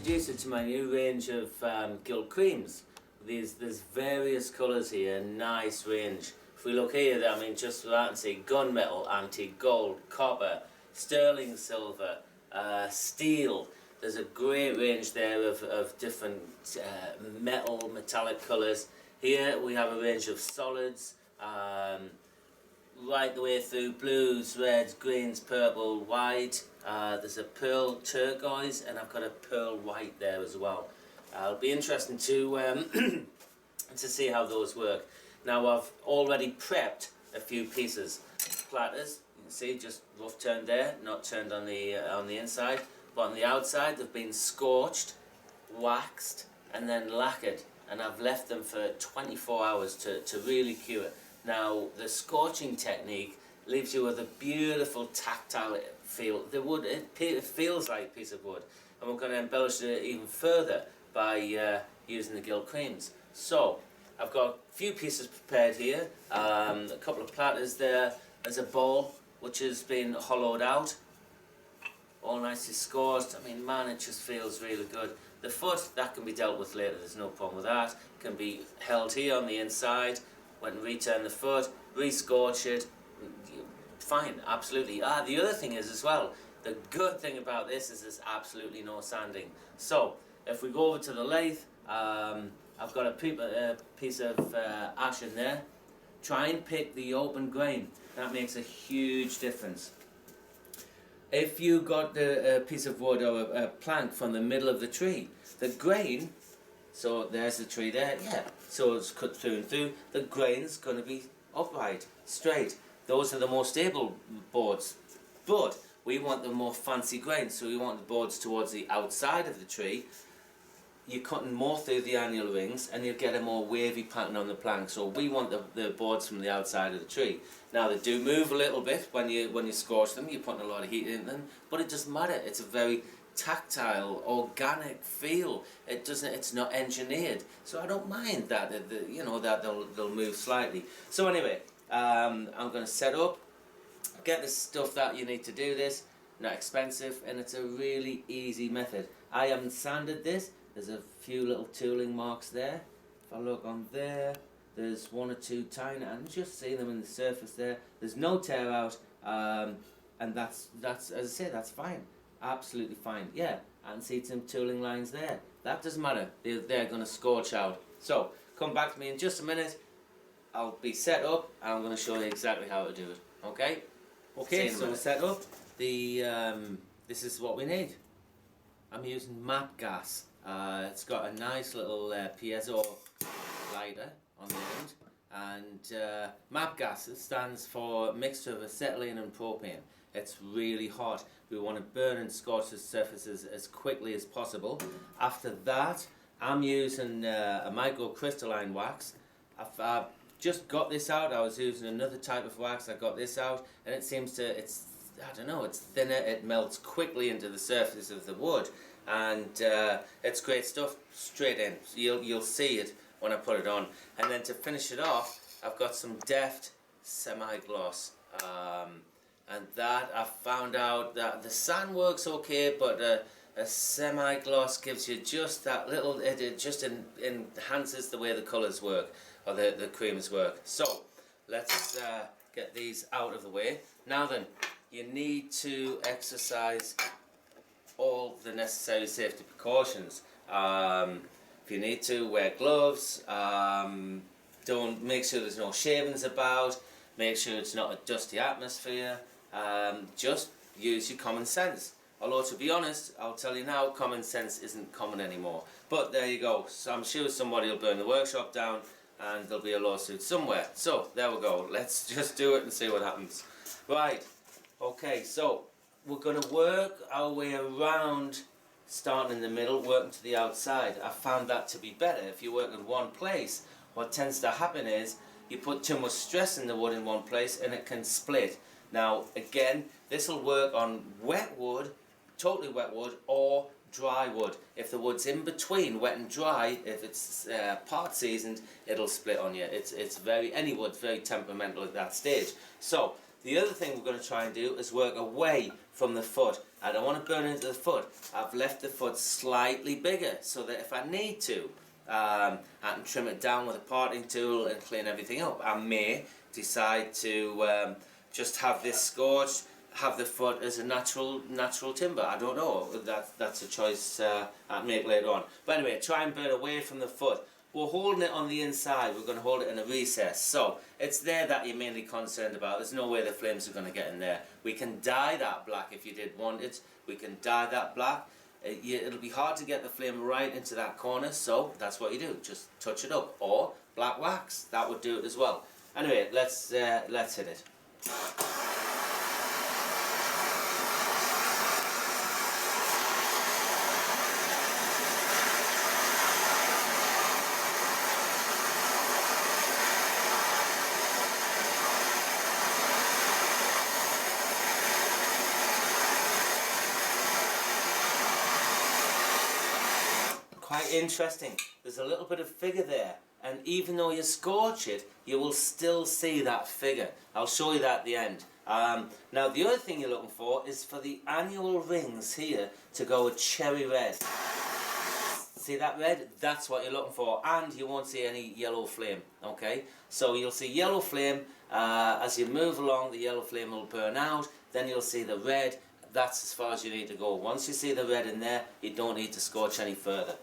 introduce you to my new range of gilt creams. There's various colours here, nice range. If we look here, I mean, just for that and see gunmetal, antique gold, copper, sterling silver, steel. There's a great range there of different metallic colours. Here we have a range of solids, right the way through blues, reds, greens, purple, white. There's a pearl turquoise, and I've got a pearl white there as well. It'll be interesting to to see how those work. Now I've already prepped a few pieces. Platters, you can see, just rough turned there, not turned on the inside, but on the outside they've been scorched, waxed, and then lacquered, and I've left them for 24 hours to really cure. Now the scorching technique leaves you with a beautiful tactile feel. The wood, it feels like a piece of wood, and we're going to embellish it even further by using the gilt creams. So I've got a few pieces prepared here, a couple of platters there. There's a bowl which has been hollowed out, all nicely scorched. I mean, man, it just feels really good. The foot, that can be dealt with later, there's no problem with that. It can be held here on the inside. When return the foot, re-scorch it, fine, absolutely. The other thing is as well, the good thing about this is there's absolutely no sanding. So if we go over to the lathe, I've got a piece of ash in there. Try and pick the open grain. That makes a huge difference. If you got a piece of wood or a plank from the middle of the tree, the grain, so there's the tree there, yeah, so it's cut through and through, the grain's going to be upright, straight. Those are the more stable boards. But we want the more fancy grains, so we want the boards towards the outside of the tree. You're cutting more through the annual rings, and you'll get a more wavy pattern on the plank. So we want the boards from the outside of the tree. Now they do move a little bit when you scorch them. You're putting a lot of heat in them, but it doesn't matter. It's a very tactile, organic feel. It's not engineered. So I don't mind that. That they'll move slightly. So anyway, I'm going to set up, get the stuff that you need to do this. Not expensive, and it's a really easy method. I haven't sanded this. There's a few little tooling marks there. If I look on there, there's one or two tiny, and just see them in the surface there. There's no tear out, and that's as I say, that's fine, absolutely fine. Yeah, and see some tooling lines there. That doesn't matter. They're going to scorch out. So come back to me in just a minute. I'll be set up, and I'm going to show you exactly how to do it. Okay. Okay. So we're set up. This is what we need. I'm using MAP gas. It's got a nice little piezo lighter on the end, and MAP gas, it stands for a mixture of acetylene and propane. It's really hot. We want to burn and scorch the surfaces as quickly as possible. After that, I'm using a microcrystalline wax. I've just got this out. I was using another type of wax. I got this out, and it seems to, I don't know, it's thinner, it melts quickly into the surface of the wood, and it's great stuff, straight in. You'll see it when I put it on. And then to finish it off, I've got some Deft semi-gloss, and that I found out that the sand works okay, but a semi-gloss gives you just that little, it just enhances the way the colours work, or the creams work. So let's get these out of the way. Now then, you need to exercise all the necessary safety precautions. If you need to, wear gloves. Don't make sure there's no shavings about. Make sure it's not a dusty atmosphere. Just use your common sense. Although, to be honest, I'll tell you now, common sense isn't common anymore. But there you go. So I'm sure somebody will burn the workshop down, and there'll be a lawsuit somewhere. So there we go. Let's just do it and see what happens. Right. Okay, so we're going to work our way around, starting in the middle, working to the outside. I found that to be better. If you work in one place, what tends to happen is you put too much stress in the wood in one place and it can split. Now, again, this will work on wet wood, totally wet wood, or dry wood. If the wood's in between wet and dry, if it's part seasoned, it'll split on you. Any wood's very temperamental at that stage. So The other thing we're going to try and do is work away from the foot. I don't want to burn into the foot. I've left the foot slightly bigger so that if I need to, I can trim it down with a parting tool and clean everything up. I may decide to just have this scorched, have the foot as a natural timber. I don't know. That's a choice I'll make later on. But anyway, try and burn away from the foot. We're holding it on the inside. We're going to hold it in a recess. So it's there that you're mainly concerned about. There's no way the flames are going to get in there. We can dye that black if you did want it. We can dye that black. It'll be hard to get the flame right into that corner, so that's what you do. Just touch it up, or black wax. That would do it as well. Anyway, let's hit it. Quite interesting. There's a little bit of figure there, and even though you scorch it, you will still see that figure. I'll show you that at the end. Now the other thing you're looking for is for the annual rings here to go with cherry red. See that red? That's what you're looking for, and you won't see any yellow flame. Okay, so you'll see yellow flame as you move along. The yellow flame will burn out, then you'll see the red. That's as far as you need to go. Once you see the red in there, you don't need to scorch any further.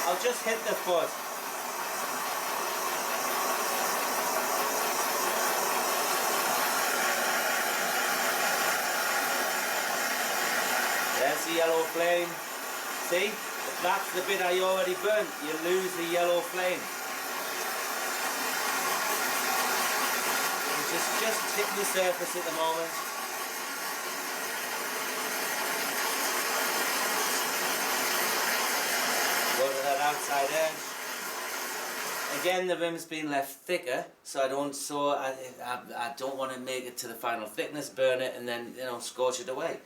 I'll just hit the foot. There's the yellow flame. See? If that's the bit I already burnt, you lose the yellow flame. Just hitting the surface at the moment. Go to that outside edge. Again, the rim's been left thicker, so I don't want to make it to the final thickness, burn it, and then scorch it away.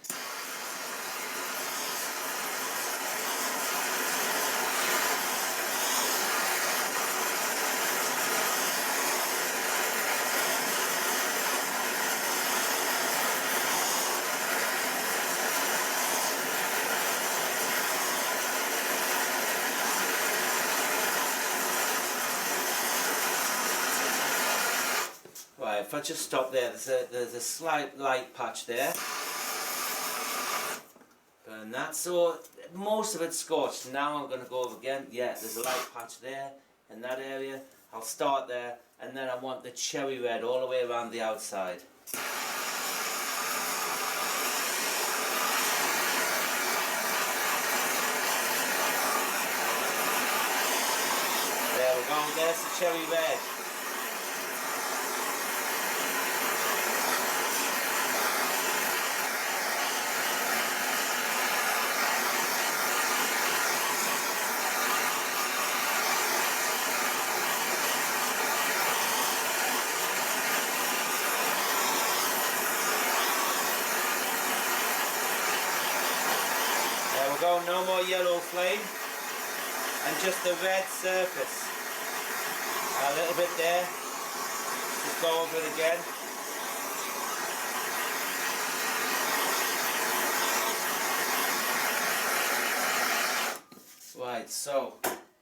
Right, if I just stop there, there's a slight light patch there. Burn that. So most of it's scorched. Now I'm going to go over again. Yeah, there's a light patch there in that area. I'll start there, and then I want the cherry red all the way around the outside. There we go. There's the cherry red. Go, no more yellow flame, and just the red surface. A little bit there. Just go over it again. Right, so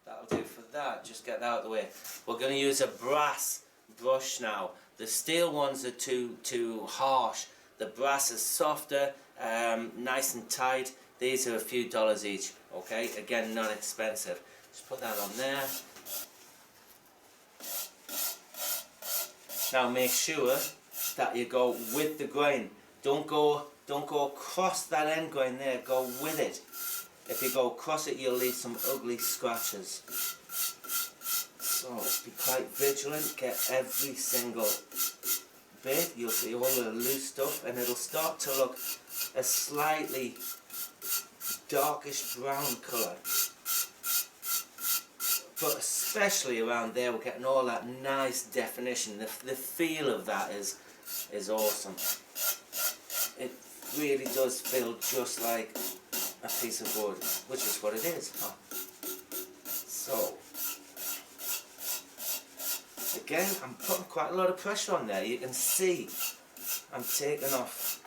that'll do for that. Just get that out of the way. We're going to use a brass brush now. The steel ones are too harsh. The brass is softer, nice and tight. These are a few dollars each, okay? Again, not expensive. Just put that on there. Now make sure that you go with the grain. Don't go across that end grain there, go with it. If you go across it, you'll leave some ugly scratches. So be quite vigilant, get every single bit. You'll see all the loose stuff, and it'll start to look a slightly darkish brown colour, but especially around there we're getting all that nice definition. The feel of that is awesome. It really does feel just like a piece of wood, which is what it is. So again, I'm putting quite a lot of pressure on there. You can see I'm taking off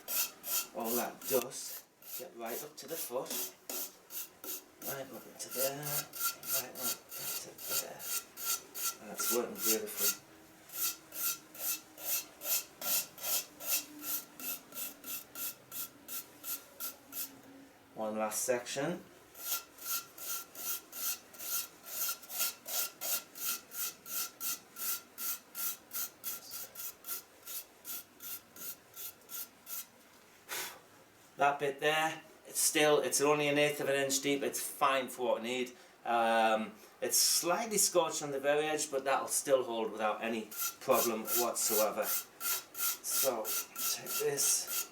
all that dust. Get right up to the foot. Right up into there. Right up into there. That's working beautifully. One last section. That bit there, it's only 1/8 of an inch deep. It's fine for what I need. It's slightly scorched on the very edge, but that'll still hold without any problem whatsoever. So take this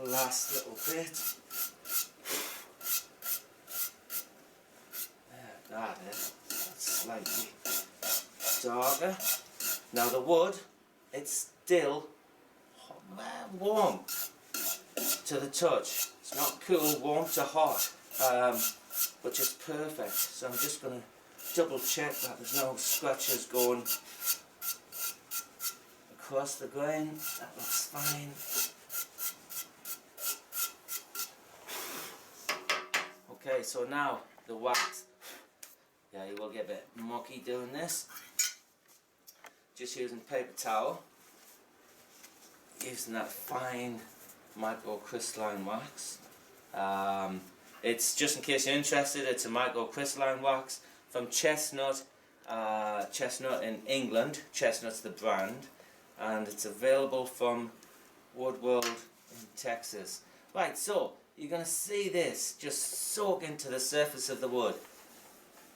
last little bit. There, that is. That's slightly darker. Now the wood, it's still warm to the touch. It's not cool, warm to hot, but just perfect. So I'm just going to double check that there's no scratches going across the grain. That looks fine. Okay, so now the wax. Yeah, you will get a bit mucky doing this. Just using paper towel. Using that fine microcrystalline wax. It's, just in case you're interested, it's a microcrystalline wax from Chestnut in England. Chestnut's the brand, and it's available from Wood World in Texas. Right, so you're going to see this just soak into the surface of the wood.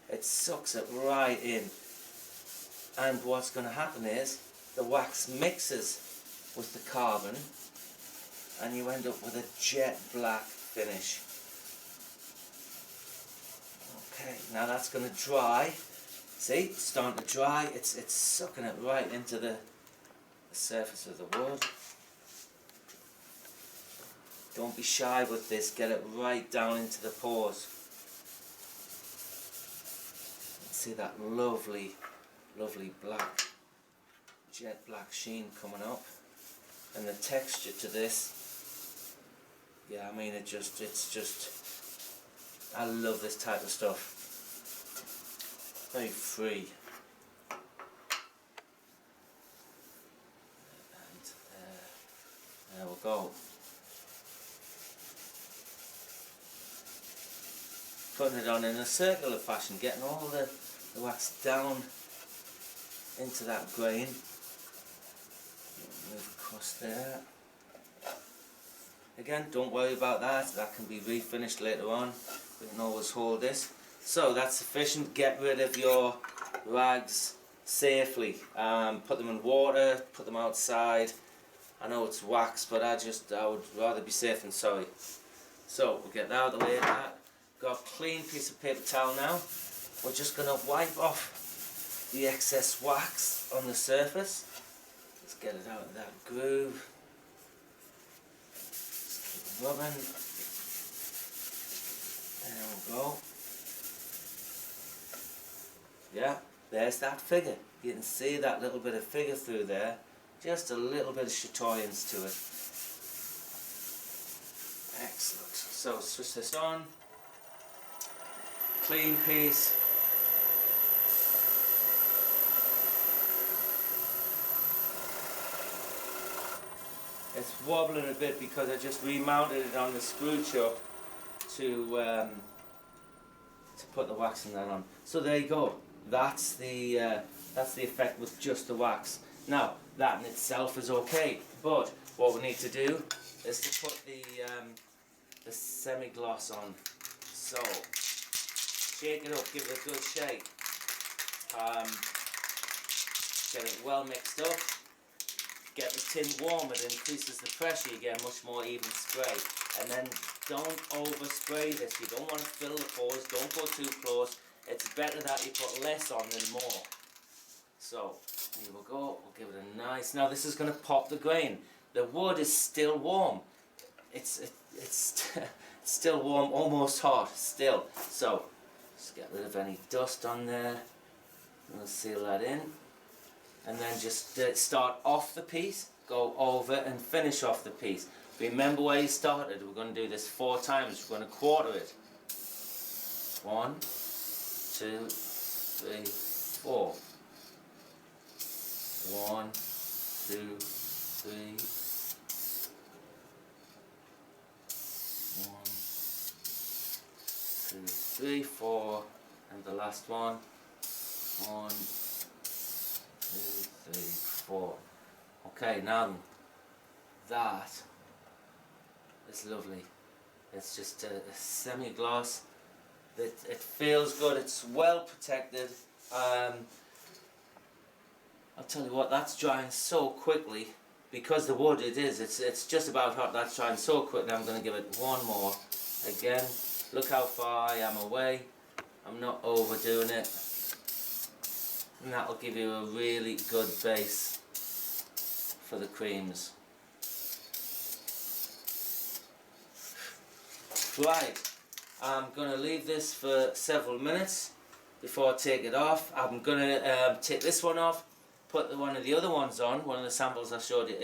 It sucks it right in, and what's going to happen is the wax mixes with the carbon, and you end up with a jet black finish. Okay, now that's going to dry. See, it's starting to dry. It's sucking it right into the surface of the wood. Don't be shy with this. Get it right down into the pores. See that lovely, lovely black, jet black sheen coming up. And the texture to this, yeah, I mean, it's just, I love this type of stuff. Very free. And there we go. Putting it on in a circular fashion, getting all the wax down into that grain. Move across there. Again, don't worry about that. That can be refinished later on. We can always hold this. So that's sufficient. Get rid of your rags safely. Put them in water. Put them outside. I know it's wax, but I would rather be safe than sorry. So we'll get that out of the way. Got a clean piece of paper towel now. We're just going to wipe off the excess wax on the surface. Let's get it out of that groove. Just keep rubbing. There we go. Yeah, there's that figure. You can see that little bit of figure through there. Just a little bit of chatoyance to it. Excellent. So switch this on. Clean piece. It's wobbling a bit because I just remounted it on the screw chuck to put the wax in that on. So there you go. That's the effect with just the wax. Now that in itself is okay, but what we need to do is to put the semi-gloss on. So shake it up, give it a good shake. Get it well mixed up. Get the tin warm, it increases the pressure, you get a much more even spray. And then don't overspray this, you don't want to fill the pores, don't go too close. It's better that you put less on than more. So, here we go, we'll give it a nice, now this is going to pop the grain. The wood is still warm. It's still warm, almost hot, still. So, just get rid of any dust on there. We'll seal that in. and then just start off the piece, go over and finish off the piece. Remember where you started. We're going to do this 4 times. We're going to quarter it. 1, 2, 3, 4. 1, 2, 3. 1, 2, 3, 4, and the last one. 1, 2, 3, 4. Okay, now that is lovely. It's just a semi-gloss. It feels good. It's well protected. I'll tell you what, that's drying so quickly because the wood it's just about hot. That's drying so quickly. I'm going to give it one more. Again, look how far I am away. I'm not overdoing it. And that'll give you a really good base for the creams. Right, I'm going to leave this for several minutes before I take it off. I'm going to take this one off, put one of the other ones on, one of the samples I showed you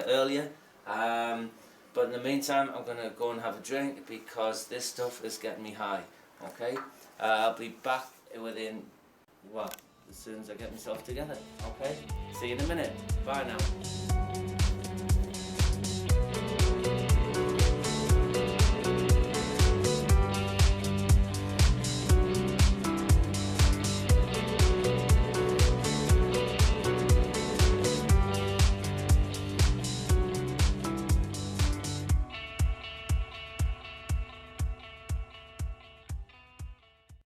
earlier. But in the meantime, I'm going to go and have a drink because this stuff is getting me high. Okay, I'll be back within, well, as soon as I get myself together. Okay, see you in a minute. Bye now.